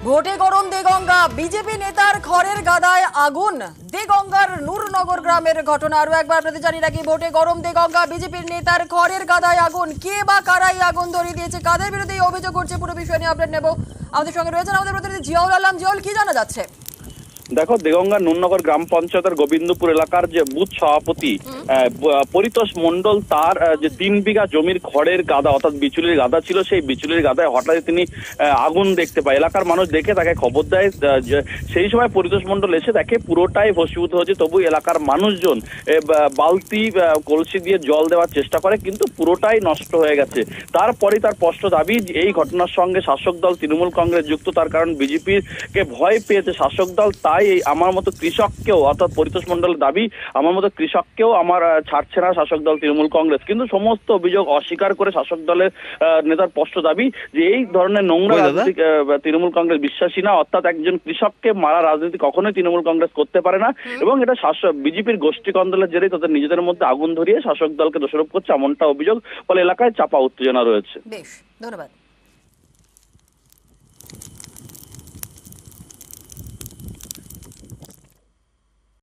ভোটে গরম দেগঙ্গা, বিজেপি নেতার খড়ের গাদায় আগুন। দেগঙ্গার নূরনগর গ্রামের ঘটনা। আরো একবার আপনাদের জানিয়ে রাখি, ভোটে গরম দেগঙ্গা, বিজেপির নেতার খড়ের গাদায় আগুন। কে বা কারাই আগুন ধরিয়ে দিয়েছে, কাদের বিরুদ্ধে এই অভিযোগ করছে, পুরো বিষয় নিয়ে আপডেট নেব। আমাদের সঙ্গে রয়েছেন আমাদের প্রতিনিধি জিয়াউল আলম। জিয়াউল, কি জানা যাচ্ছে? দেখো, দেগঙ্গা নুরনগর গ্রাম পঞ্চায়েতের গোবিন্দপুর এলাকার যে বুথ সভাপতি পরিতোষ মণ্ডল, তার যে 3 বিঘা জমির খড়ের গাদা অর্থাৎ বিচুলির গাদা ছিল, সেই বিচুলির গাদায় হঠাৎ তিনি আগুন দেখতে পায়। এলাকার মানুষ দেখে তাকে খবর দেয়। সেই সময় পরিতোষ মণ্ডল এসে দেখে পুরোটাই ভস্মীভূত হয়েছে। তবু এলাকার মানুষজন বালতি কলসি দিয়ে জল দেওয়ার চেষ্টা করে, কিন্তু পুরোটাই নষ্ট হয়ে গেছে। তারপরে তার স্পষ্ট দাবি, এই ঘটনার সঙ্গে শাসক দল তৃণমূল কংগ্রেস যুক্ত। তার কারণ বিজেপির কে ভয় পেয়েছে শাসক দল, তাই আমার মতো কৃষককেও, অর্থাৎ পরিতোষ মণ্ডলের দাবি, আমার মতো কৃষককেও আমার ছাড়ছে না শাসক দল তৃণমূল কংগ্রেস। কিন্তু সমস্ত অভিযোগ অস্বীকার করে শাসক দলের নেতার স্পষ্ট দাবি যে এই ধরনের নোংরা রাজনীতি তৃণমূল কংগ্রেস বিশ্বাসী না। অর্থাৎ একজন কৃষককে মারা রাজনীতি কখনোই তৃণমূল কংগ্রেস করতে পারে না, এবং এটা বিজেপির গোষ্ঠী কন্দলের জেরেই তাদের নিজেদের মধ্যে আগুন ধরিয়ে শাসক দলকে দোষারোপ করছে, এমনটা অভিযোগ। ফলে এলাকায় চাপা উত্তেজনা রয়েছে। বেশ, ধন্যবাদ।